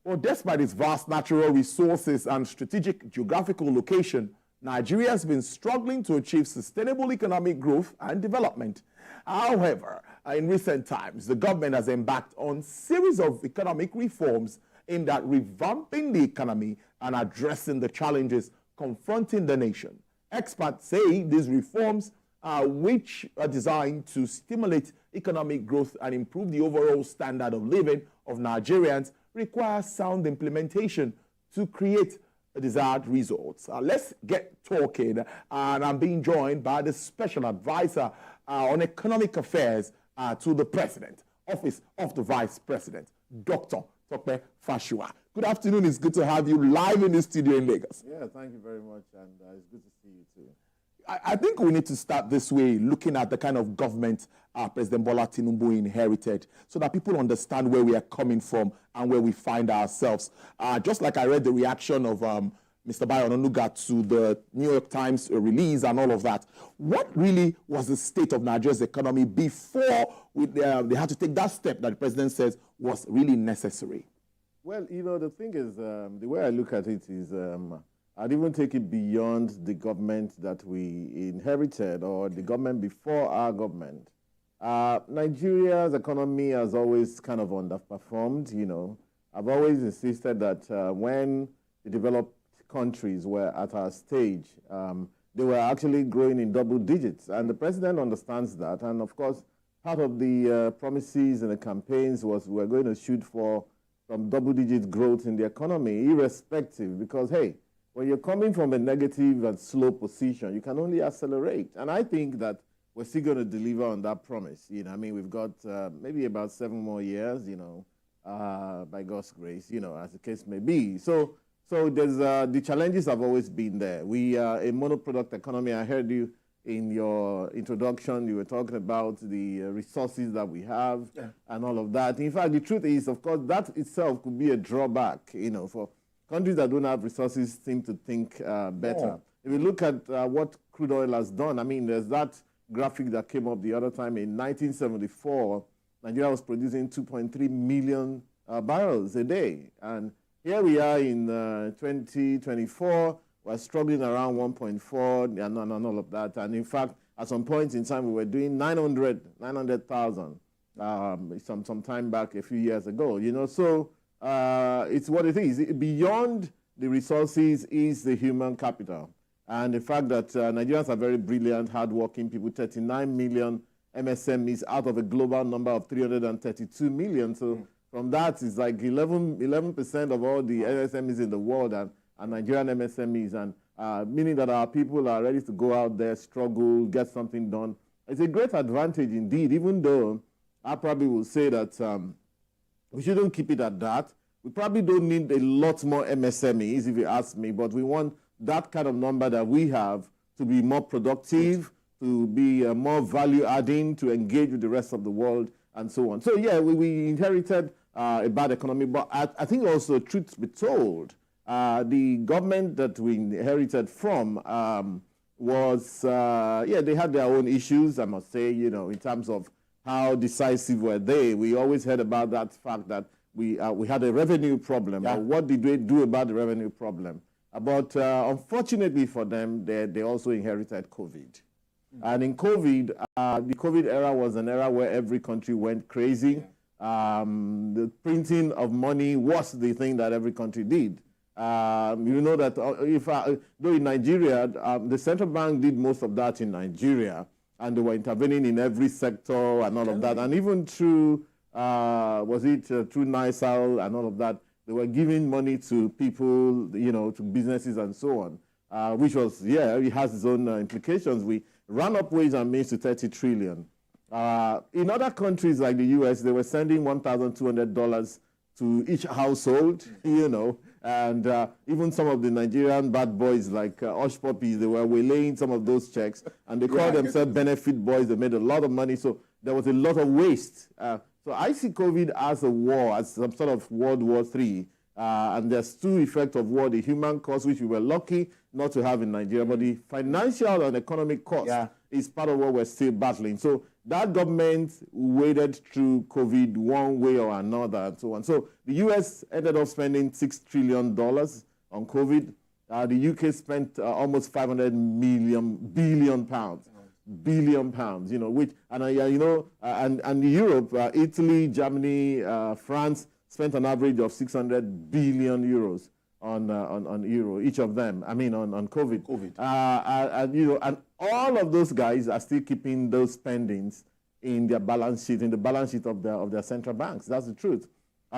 Well, despite its vast natural resources and strategic geographical location, Nigeria has been struggling to achieve sustainable economic growth and development. However, in recent times, the government has embarked on a series of economic reforms aimed at revamping the economy and addressing the challenges confronting the nation. Experts say these reforms, which are designed to stimulate economic growth and improve the overall standard of living of Nigerians, require sound implementation to create desired results. Let's get talking, and I'm being joined by the Special Advisor on Economic Affairs to the President, Office of the Vice President, Dr. Tope Fasua. Good afternoon. It's good to have you live in the studio in Lagos. Yeah, thank you very much, and it's good to see you too. I think we need to start this way, looking at the kind of government President Bola Tinubu inherited, so that people understand where we are coming from and where we find ourselves. Just like I read the reaction of Mr. Bayo Onanuga to the New York Times release and all of that. What really was the state of Nigeria's economy before they had to take that step that the president says was really necessary? Well, you know, the thing is, the way I look at it is, I'd even take it beyond the government that we inherited or the government before our government. Nigeria's economy has always kind of underperformed, you know. I've always insisted that when the developed countries were at our stage, they were actually growing in double digits. And the president understands that. And of course, part of the promises and the campaigns was we're going to shoot for some double-digit growth in the economy, irrespective, because, hey, when you're coming from a negative and slow position, you can only accelerate. And I think that we're still going to deliver on that promise. You know, I mean, we've got maybe about 7 more years, you know, by God's grace, you know, as the case may be. So there's the challenges have always been there. We are a monoproduct economy. I heard you in your introduction, you were talking about the resources that we have and all of that. In fact, the truth is, of course, that itself could be a drawback, you know, for countries that don't have resources seem to think better. If you look at what crude oil has done, I mean, there's that graphic that came up the other time. In 1974, Nigeria was producing 2.3 million barrels a day. And here we are in 2024, we're struggling around 1.4 and all of that. And in fact, at some point in time, we were doing 900,000 some time back a few years ago, you know. So it's what it is. Beyond the resources is the human capital. And the fact that Nigerians are very brilliant, hardworking people, 39 million MSMEs out of a global number of 332 million. So from that, it's like 11% of all the MSMEs in the world and Nigerian MSMEs, and meaning that our people are ready to go out there, struggle, get something done. It's a great advantage indeed, even though I probably will say that we shouldn't keep it at that. We probably don't need a lot more MSMEs, if you ask me, but we want that kind of number that we have to be more productive, to be more value-adding, to engage with the rest of the world, and so on. So, yeah, we inherited a bad economy, but I think also, truth be told, the government that we inherited from was, they had their own issues, I must say, you know, in terms of how decisive were they. We always heard about that fact that we had a revenue problem. But what did they do about the revenue problem? But unfortunately for them, they also inherited COVID. And in COVID, the COVID era was an era where every country went crazy. The printing of money was the thing that every country did. You know that though in Nigeria, the central bank did most of that in Nigeria, and they were intervening in every sector and all of that. And even through, through NISAL and all of that, they were giving money to people, you know, to businesses and so on, which was, it has its own implications. We ran up Ways and Means to 30 trillion. In other countries like the US, they were sending $1,200 to each household, you know, and even some of the Nigerian bad boys like Hush Puppies, they were waylaying some of those checks, and they called themselves benefit boys. They made a lot of money, so there was a lot of waste. So I see COVID as a war, as some sort of World War III, and there's two effects of war: the human cost, which we were lucky not to have in Nigeria, but the financial and economic cost is part of what we're still battling. So that government waded through COVID one way or another and so on. So the US ended up spending $6 trillion on COVID. The UK spent almost 500 billion pounds. Billion pounds, which, and Europe, Italy, Germany, France spent an average of 600 billion euros on euro, each of them, on COVID. And all of those guys are still keeping those spendings in their balance sheet, in the balance sheet of their central banks. That's the truth.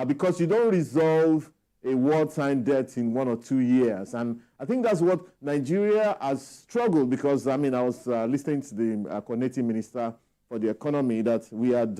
Because you don't resolve a wartime debt in 1 or 2 years. And I think that's what Nigeria has struggled, because, I was listening to the coordinating minister for the economy that we had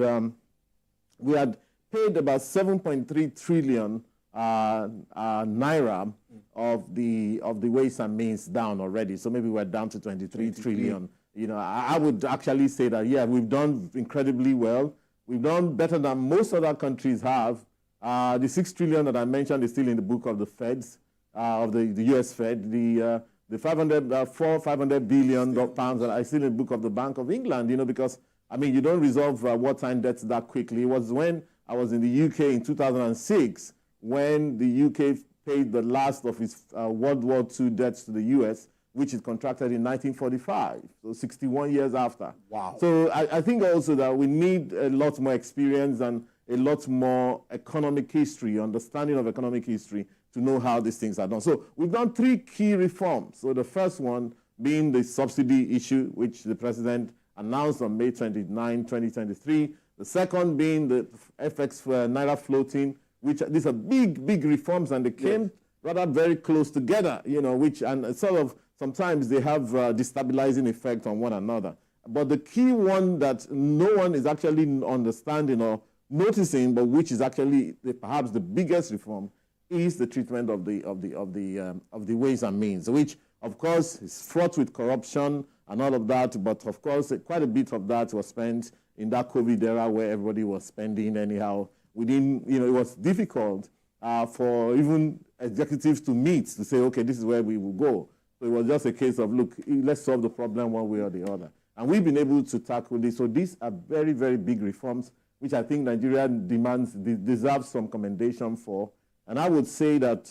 paid about 7.3 trillion naira of the ways and means down already. So maybe we're down to 23 trillion. I would actually say that, yeah, we've done incredibly well. We've done better than most other countries have. The 6 trillion that I mentioned is still in the book of the Feds, of the US Fed. The 500 billion pounds that are still in the book of the Bank of England, because, you don't resolve wartime debts that quickly. It was when I was in the UK in 2006 when the UK paid the last of its World War II debts to the US, which is contracted in 1945, so 61 years after. Wow. So I think also that we need a lot more experience and a lot more economic history, understanding of economic history, to know how these things are done. So we've done 3 key reforms. So the first one being the subsidy issue, which the president announced on May 29, 2023. The second being the FX for Naira floating, which these are big reforms, and they came rather very close together, which, and sort of sometimes they have destabilizing effect on one another. But the key one that no one is actually understanding or noticing, but which is actually perhaps the biggest reform, is the treatment of the ways and means, which of course is fraught with corruption and all of that. But of course, quite a bit of that was spent in that COVID era where everybody was spending anyhow. We didn't, it was difficult for even executives to meet to say, okay, this is where we will go. So it was just a case of, look, let's solve the problem one way or the other. And we've been able to tackle this. So these are very, very big reforms, which I think Nigeria deserves some commendation for. And I would say that,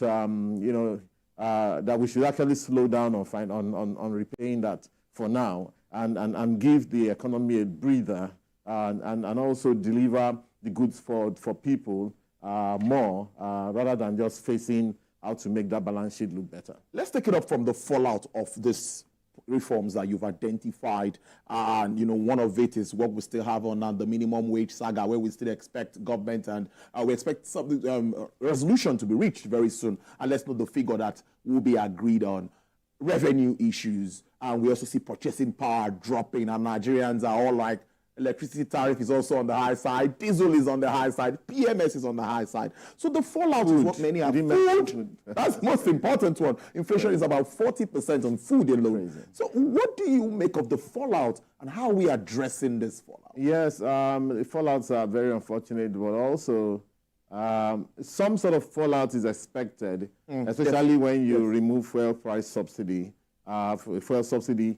that we should actually slow down on repaying that for now and give the economy a breather and also deliver the goods for people more rather than just facing how to make that balance sheet look better. Let's take it up from the fallout of this reforms that you've identified, and one of it is what we still have on the minimum wage saga, where we still expect government and we expect some resolution to be reached very soon, and let's know the figure that will be agreed on. Revenue issues, and we also see purchasing power dropping, and Nigerians are all like, electricity tariff is also on the high side, diesel is on the high side, PMS is on the high side. So the fallout is what many have. Food, that's the most important one. Inflation is about 40% on food alone. Crazy. So what do you make of the fallout, and how are we addressing this fallout? Yes, the fallouts are very unfortunate, but also some sort of fallout is expected, especially when you remove fuel price subsidy. Fuel subsidy,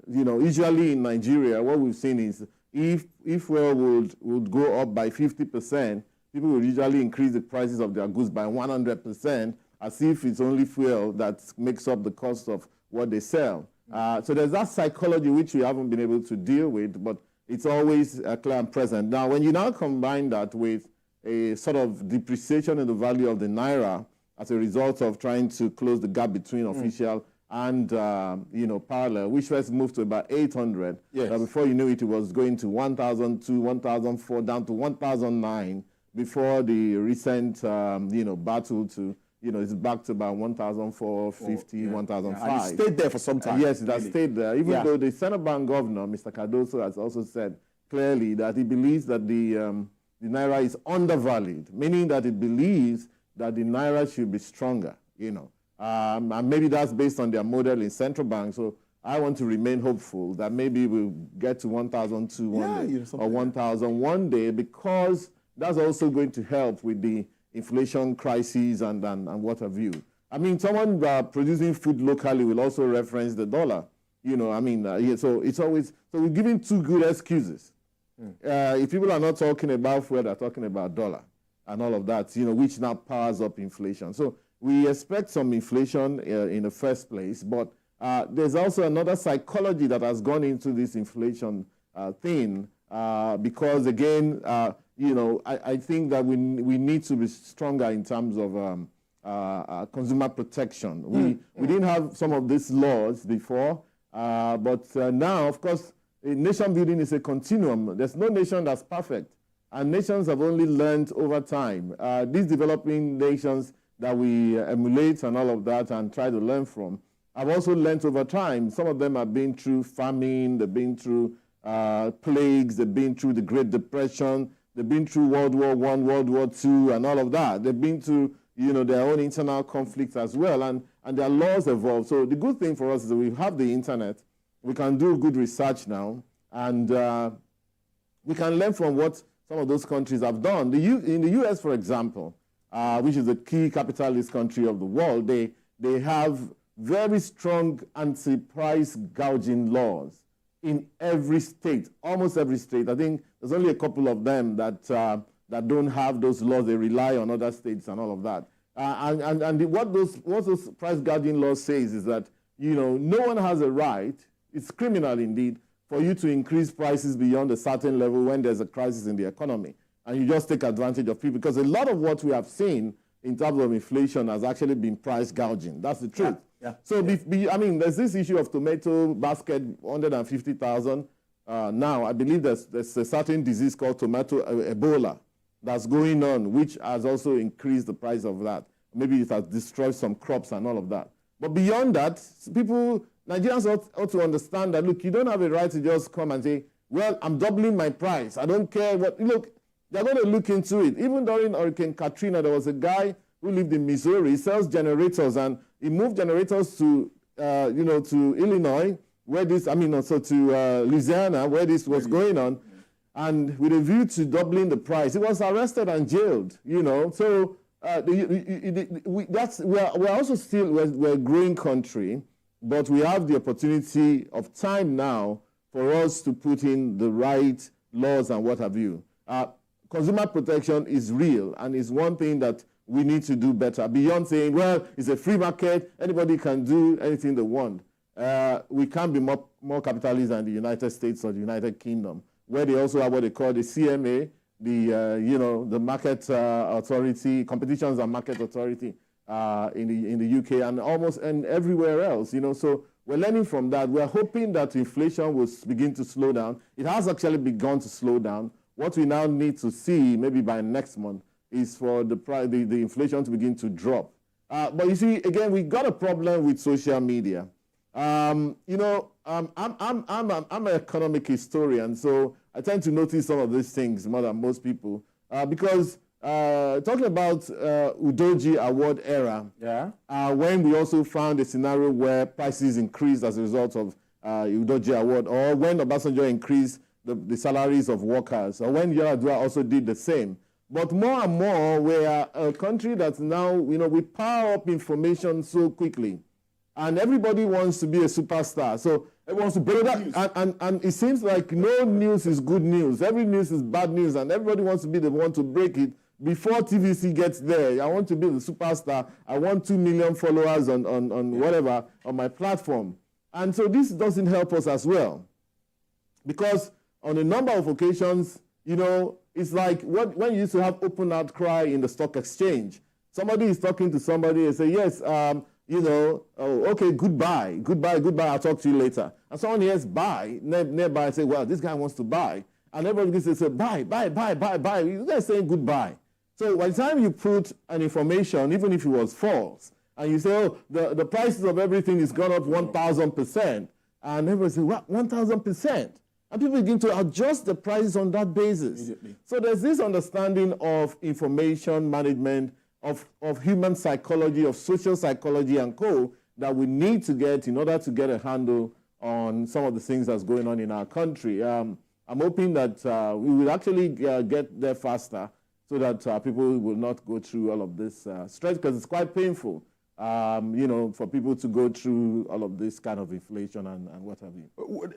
usually in Nigeria, what we've seen is if fuel would go up by 50%, people would usually increase the prices of their goods by 100%, as if it's only fuel that makes up the cost of what they sell. So there's that psychology which we haven't been able to deal with, but it's always clear and present. Now, when you now combine that with a sort of depreciation in the value of the Naira as a result of trying to close the gap between official and, parallel, which first moved to about 800. Yes. Before you knew it, it was going to 1,002, 1,004, down to 1,009 before the recent, battle to, it's back to about 1,450, 1,005. And it stayed there for some time. Yes, it has stayed there, even though the Central Bank Governor, Mr. Cardoso, has also said clearly that he believes that the Naira is undervalued, meaning that it believes that the Naira should be stronger, and maybe that's based on their model in central bank. So I want to remain hopeful that maybe we'll get to 1,002 one day or 1,000 one day, because that's also going to help with the inflation crisis and what have you. I mean, someone producing food locally will also reference the dollar. So it's always, so we're giving two good excuses. If people are not talking about fuel, they're talking about dollar and all of that, which now powers up inflation. So we expect some inflation in the first place, but there's also another psychology that has gone into this inflation thing because, again, I think that we need to be stronger in terms of consumer protection. We didn't have some of these laws before, but now, of course, nation building is a continuum. There's no nation that's perfect, and nations have only learned over time. These developing nations that we emulate and all of that and try to learn from, I've also learned over time. Some of them have been through famine, they've been through plagues, they've been through the Great Depression, they've been through World War I, World War II, and all of that. They've been through, their own internal conflicts as well, and their laws evolve. So the good thing for us is that we have the internet. We can do good research now, and we can learn from what some of those countries have done. In the U.S., for example, which is the key capitalist country of the world, they have very strong anti-price gouging laws in every state, almost every state. I think there's only a couple of them that don't have those laws. They rely on other states and all of that. What those price gouging laws says is that, no one has a right, it's criminal indeed, for you to increase prices beyond a certain level when there's a crisis in the economy. And you just take advantage of people. Because a lot of what we have seen in terms of inflation has actually been price gouging. That's the truth. Yeah. So, there's this issue of tomato basket, 150,000. Now, I believe there's a certain disease called tomato Ebola that's going on, which has also increased the price of that. Maybe it has destroyed some crops and all of that. But beyond that, Nigerians ought to understand that, look, you don't have a right to just come and say, well, I'm doubling my price. I don't care what. Look, they're going to look into it. Even during Hurricane Katrina, there was a guy who lived in Missouri. He sells generators, and he moved generators to Illinois, to Louisiana, where this was going on, and with a view to doubling the price. He was arrested and jailed, So we're also we're a growing country, but we have the opportunity of time now for us to put in the right laws and what have you. Consumer protection is real, and is one thing that we need to do better. Beyond saying, well, it's a free market, anybody can do anything they want. We can't be more capitalist than the United States or the United Kingdom, where they also have what they call the CMA, the Market Authority, Competitions and Market Authority in the UK and everywhere else. So we're learning from that. We're hoping that inflation will begin to slow down. It has actually begun to slow down. What we now need to see, maybe by next month, is for the inflation to begin to drop. But you see, again, we got a problem with social media. I'm an economic historian, so I tend to notice some of these things more than most people. Because talking about Udoji Award era, when we also found a scenario where prices increased as a result of Udoji Award, or when Obasanjo increased the salaries of workers, or when Yar'Adua also did the same. But more and more, we are a country that's now, we power up information so quickly. And everybody wants to be a superstar. So everyone wants to break that. And it seems like no news is good news. Every news is bad news. And everybody wants to be the one to break it before TVC gets there. I want to be the superstar. I want 2 million followers on whatever, on my platform. And so this doesn't help us as well. Because on a number of occasions, it's like when you used to have open outcry in the stock exchange. Somebody is talking to somebody and say, yes, okay, goodbye, I'll talk to you later. And someone hears buy nearby and say, well, this guy wants to buy. And everybody gets to say, buy. You guys saying goodbye. So by the time you put an information, even if it was false, and you say, oh, the prices of everything is gone up 1,000%, and everybody says, what, 1,000%? And people begin to adjust the prices on that basis. So there's this understanding of information management, of human psychology, of social psychology and co, that we need to get in order to get a handle on some of the things that's going on in our country. I'm hoping that we will actually get there faster so that people will not go through all of this stress, because it's quite painful. for people to go through all of this kind of inflation and what have you.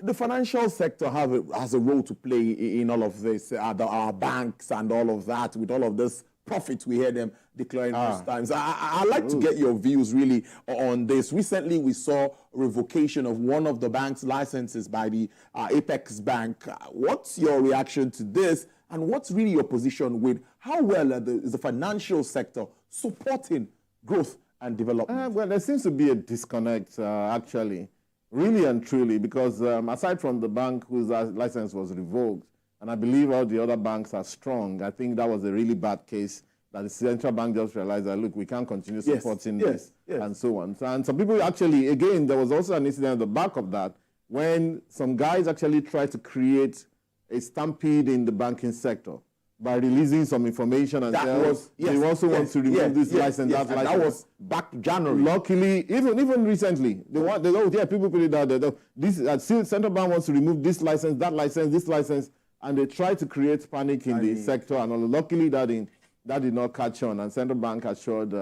The financial sector has a role to play in all of this. Our banks and all of that, with all of this profit we hear them declaring most times. I'd like to get your views really on this. Recently, we saw revocation of one of the bank's licenses by the Apex Bank. What's your reaction to this? And what's really your position with how well is the financial sector supporting growth and development? Well, there seems to be a disconnect, actually, really and truly, because aside from the bank whose license was revoked, and I believe all the other banks are strong, I think that was a really bad case that the central bank just realized that, look, we can't continue supporting this and so on. And some people actually, again, there was also an incident at the back of that when some guys actually tried to create a stampede in the banking sector by releasing some information and they also want to remove this license. That was back January. Luckily, even recently, people put it out there. This central bank wants to remove this license, that license, this license, and they try to create panic in the sector. And luckily, that did not catch on. And central bank assured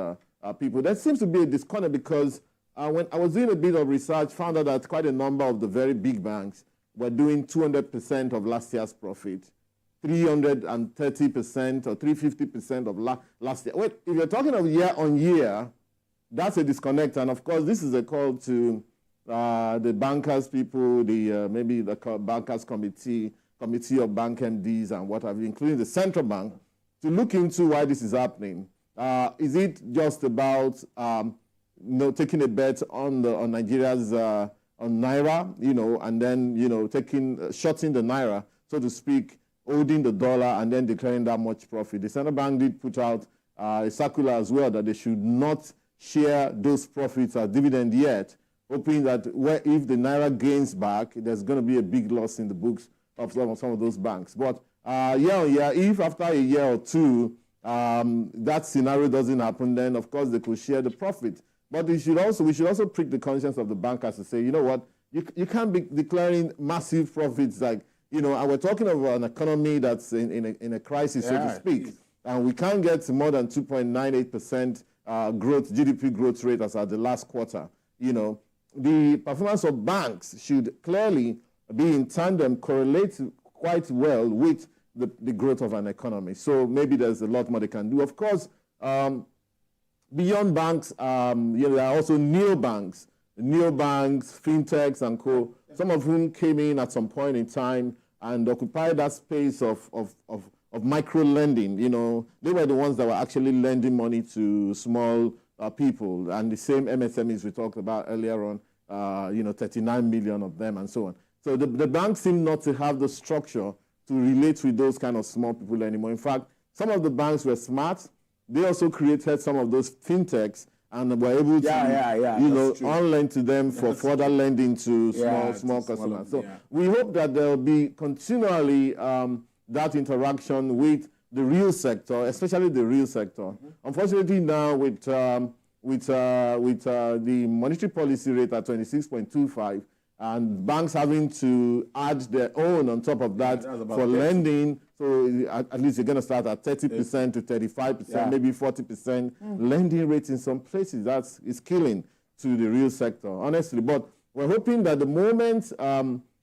people. There seems to be a disconnect because when I was doing a bit of research, found out that quite a number of the very big banks were doing 200% of last year's profit, 330% or 350% of last year. Wait, if you're talking of year on year, that's a disconnect. And of course, this is a call to the bankers people, maybe the bankers committee of bank MDs and what have you, including the central bank, to look into why this is happening. Is it just about taking a bet on Nigeria's on Naira, and then shorting the Naira, so to speak, holding the dollar and then declaring that much profit? The central bank did put out a circular as well that they should not share those profits as dividend yet, hoping that if the Naira gains back, there's going to be a big loss in the books of some of those banks. But if after a year or two that scenario doesn't happen, then of course they could share the profit. But we should also prick the conscience of the bankers to say, you know what, you can't be declaring massive profits and we're talking about an economy that's in a crisis, so to speak, and we can't get more than 2.98% GDP growth rate as at the last quarter. The performance of banks should clearly be in tandem, correlate quite well with the growth of an economy. So maybe there's a lot more they can do. Of course, beyond banks, there are also neobanks, fintechs and co, some of whom came in at some point in time and occupied that space of micro lending. They were the ones that were actually lending money to small people, and the same MSMEs we talked about earlier on, 39 million of them and so on. So the banks seem not to have the structure to relate with those kind of small people anymore. In fact, some of the banks were smart. They also created some of those fintechs and were able to, on-lend to them for further lending to small customers. So we hope that there will be continually that interaction with the real sector, especially the real sector. Mm-hmm. Unfortunately, now with the monetary policy rate at 26.25, and banks having to add their own on top of that for lending, so at least you're going to start at 30% to 35%, maybe 40% lending rates in some places. Is killing to the real sector, honestly. But we're hoping that the moment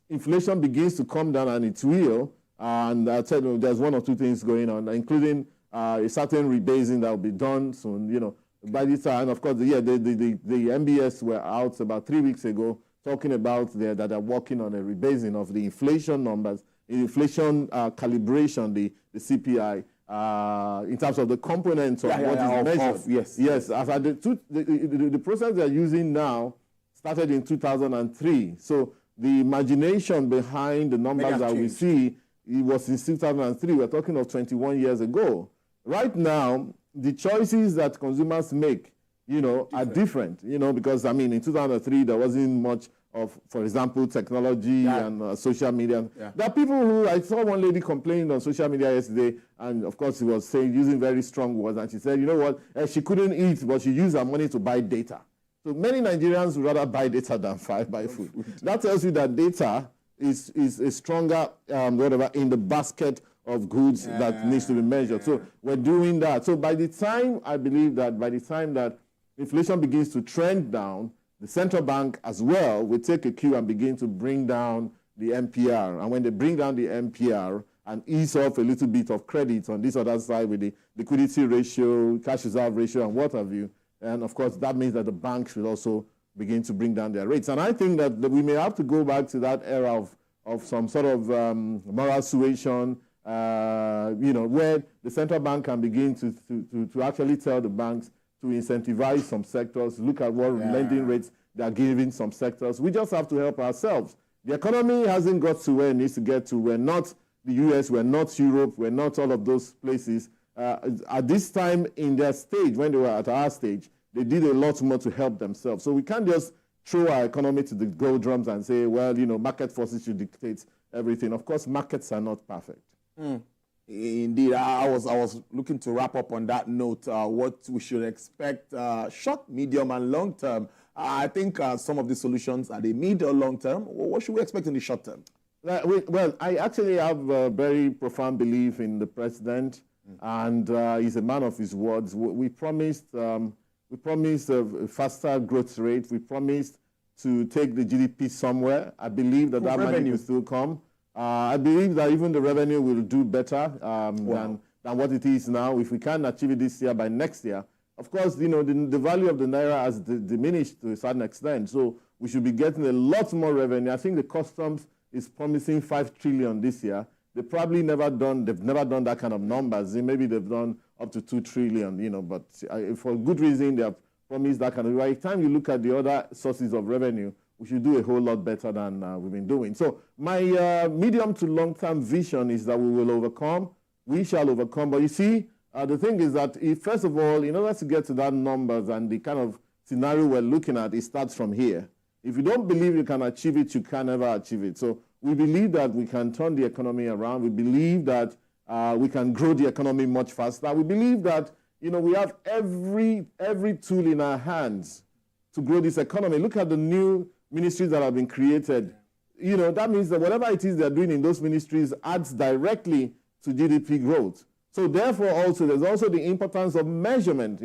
inflation begins to come down, and it will, and I tell you, there's one or two things going on, including a certain rebasing that will be done soon. By this time, of course, the MBS were out about 3 weeks ago, talking about that they're working on a rebasing of the inflation numbers, inflation calibration, the CPI, in terms of the components of what is measured. Yes. As the process they're using now started in 2003. So the imagination behind the numbers that we see, it was in 2003. We're talking of 21 years ago. Right now, the choices that consumers make are different, because, in 2003, there wasn't much of, for example, technology and social media. There are people who, I saw one lady complaining on social media yesterday, and of course, she was using very strong words, and she said, you know what, she couldn't eat, but she used her money to buy data. So many Nigerians would rather buy data than buy food. That tells you that data is a stronger, in the basket of goods that needs to be measured. So we're doing that. So I believe that by the time that inflation begins to trend down, the central bank as well will take a cue and begin to bring down the MPR. And when they bring down the MPR and ease off a little bit of credit on this other side with the liquidity ratio, cash reserve ratio, and what have you, and of course that means that the banks will also begin to bring down their rates. And I think that we may have to go back to that era of some sort of moral suasion, where the central bank can begin to actually tell the banks to incentivize some sectors, look at what lending rates they are giving some sectors. We just have to help ourselves. The economy hasn't got to where it needs to get to. We're not the US, we're not Europe, we're not all of those places. At this time in their stage, when they were at our stage, they did a lot more to help themselves. So we can't just throw our economy to the doldrums and say, well, market forces should dictate everything. Of course, markets are not perfect. Indeed, I was looking to wrap up on that note, what we should expect short, medium, and long term. I think some of the solutions are the mid or long term. What should we expect in the short term? Well, I actually have a very profound belief in the president, and he's a man of his words. We promised a faster growth rate. We promised to take the GDP somewhere. I believe that money will still come. I believe that even the revenue will do better than what it is now. If we can't achieve it this year, by next year, of course, the value of the naira has diminished to a certain extent. So we should be getting a lot more revenue. I think the customs is promising 5 trillion this year. They've never done that kind of numbers. Maybe they've done up to 2 trillion, but for good reason they have promised that kind of. By the time you look at the other sources of revenue, we should do a whole lot better than we've been doing. So my medium to long-term vision is that we will overcome. We shall overcome. But you see, the thing is that first of all, in order to get to that numbers and the kind of scenario we're looking at, it starts from here. If you don't believe you can achieve it, you can never achieve it. So we believe that we can turn the economy around. We believe that we can grow the economy much faster. We believe that we have every tool in our hands to grow this economy. Look at the new ministries that have been created. That means that whatever it is they're doing in those ministries adds directly to GDP growth. So therefore also, there's also the importance of measurement,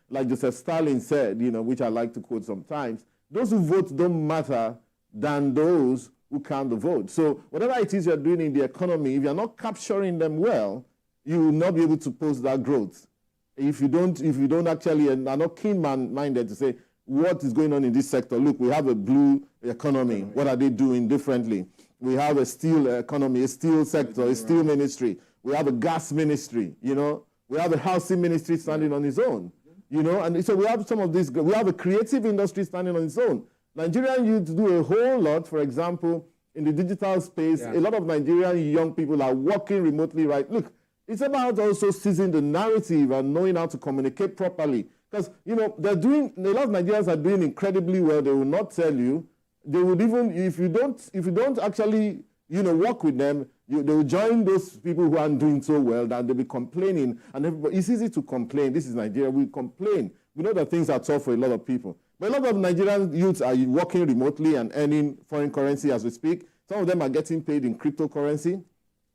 like Joseph Stalin said, which I like to quote sometimes. Those who vote don't matter than those who count the vote. So whatever it is you're doing in the economy, if you're not capturing them well, you will not be able to post that growth. If you don't actually, and are not keen-minded to say, what is going on in this sector? Look, we have a blue economy. What are they doing differently? We have a steel economy, a steel sector, a steel ministry. We have a gas ministry, We have a housing ministry standing on its own, And so we have some of these. We have a creative industry standing on its own. Nigerian youth do a whole lot. For example, in the digital space, a lot of Nigerian young people are working remotely, right? Look, it's about also seizing the narrative and knowing how to communicate properly. Because, they're doing, a lot of Nigerians are doing incredibly well. They will not tell you. They would even, if you don't actually, work with them, they will join those people who aren't doing so well, that they'll be complaining. And it's easy to complain. This is Nigeria. We complain. We know that things are tough for a lot of people. But a lot of Nigerian youths are working remotely and earning foreign currency as we speak. Some of them are getting paid in cryptocurrency.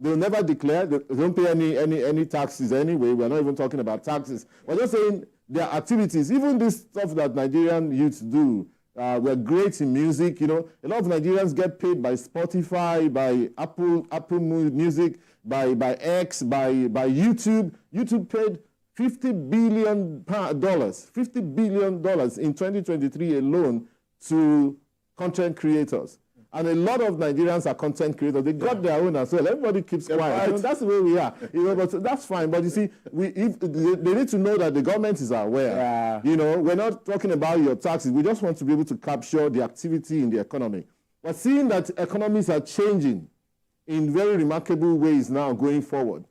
They'll never declare. They don't pay any taxes anyway. We're not even talking about taxes. We're just saying their activities, even this stuff that Nigerian youths do. We're great in music. A lot of Nigerians get paid by Spotify, by Apple Music, by X, by YouTube. YouTube paid $50 billion in 2023 alone to content creators. And a lot of Nigerians are content creators. They got their own as well. Everybody keeps quiet. Right. That's the way we are. But that's fine. But you see, they need to know that the government is aware. We're not talking about your taxes. We just want to be able to capture the activity in the economy. We're seeing that economies are changing in very remarkable ways now going forward.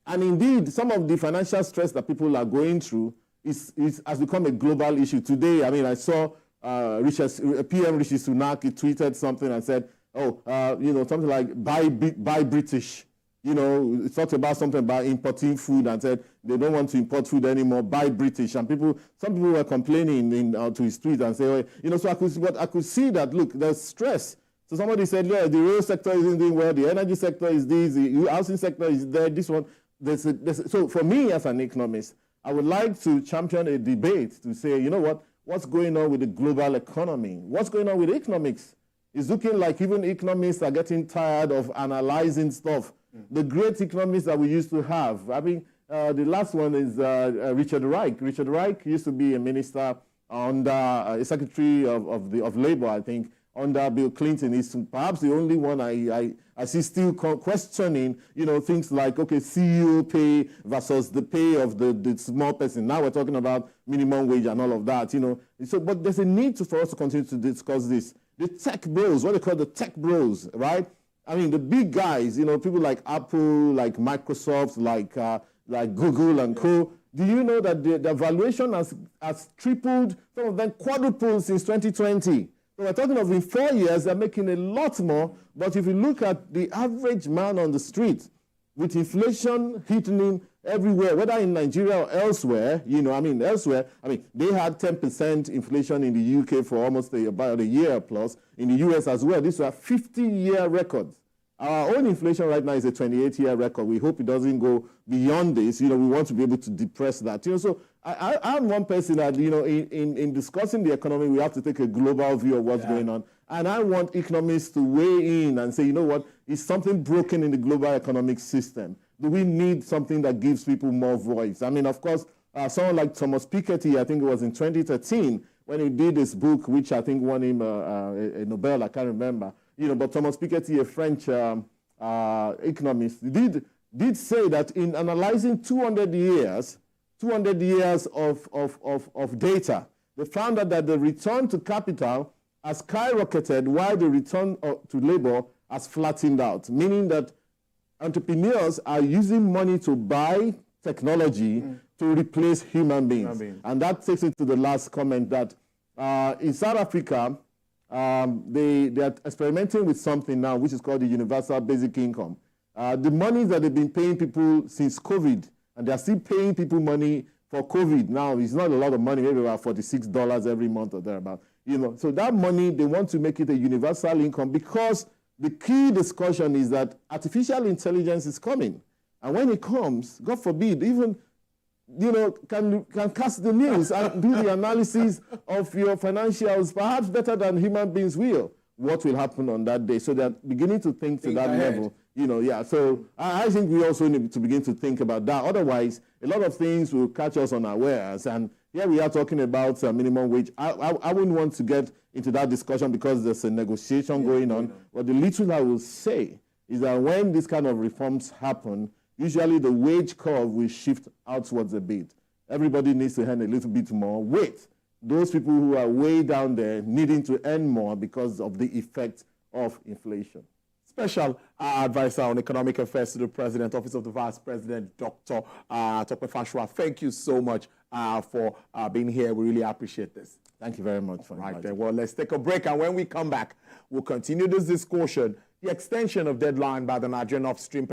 And indeed, some of the financial stress that people are going through has become a global issue. Today, I saw PM Rishi Sunak, he tweeted something and said, something like, buy British. He talked about something about importing food and said they don't want to import food anymore, buy British. And some people were complaining to his tweet and say, so I could see that, look, there's stress. So somebody said, yeah, the rail sector isn't doing well, the energy sector is this, the housing sector is there, this one. So for me as an economist, I would like to champion a debate to say, you know what, what's going on with the global economy? What's going on with economics? It's looking like even economists are getting tired of analyzing stuff. The great economists that we used to have. I mean, the last one is Richard Reich. Richard Reich used to be a minister under a secretary of Labor, I think, under Bill Clinton. He's perhaps the only one I see still questioning, things like, okay, CEO pay versus the pay of the small person. Now we're talking about minimum wage and all of that, So, but there's a need for us to continue to discuss this. The tech bros, what they call the tech bros, right? I mean, the big guys, people like Apple, like Microsoft, like Google and co. Do you know that the valuation has tripled, some of them quadrupled since 2020? So we're talking of in 4 years, they're making a lot more. But if you look at the average man on the street, with inflation hitting him everywhere, whether in Nigeria or elsewhere, elsewhere, they had 10% inflation in the UK for almost about a year plus. In the US as well, these were 50-year records. Our own inflation right now is a 28-year record. We hope it doesn't go beyond this. We want to be able to depress that. So I'm one person that, in discussing the economy, we have to take a global view of what's going on. And I want economists to weigh in and say, you know what, is something broken in the global economic system? Do we need something that gives people more voice? Of course, someone like Thomas Piketty, I think it was in 2013, when he did this book, which I think won him a Nobel, I can't remember. But Thomas Piketty, a French economist, did say that in analyzing 200 years of data, they found out that the return to capital has skyrocketed while the return to labor has flattened out, meaning that entrepreneurs are using money to buy technology to replace human beings. And that takes it to the last comment that in South Africa, they are experimenting with something now which is called the universal basic income. The money that they've been paying people since COVID, and they're still paying people money for COVID now, it's not a lot of money, maybe about $46 every month or thereabout. So that money, they want to make it a universal income because the key discussion is that artificial intelligence is coming. And when it comes, God forbid, even can cast the news and do the analysis of your financials, perhaps better than human beings will. What will happen on that day? So they're beginning to think to that level. So I think we also need to begin to think about that. Otherwise, a lot of things will catch us unawares. And here we are talking about minimum wage. I wouldn't want to get into that discussion because there's a negotiation going on. But the little I will say is that when these kind of reforms happen, usually the wage curve will shift outwards a bit. Everybody needs to earn a little bit more. Wait, those people who are way down there needing to earn more because of the effect of inflation. Special advisor on economic affairs to the President, Office of the Vice President, Dr. Tope Fasua. Thank you so much for being here. We really appreciate this. Thank you very much for inviting. Right then. Well, let's take a break, and when we come back, we'll continue this discussion, the extension of deadline by the Nigerian Upstream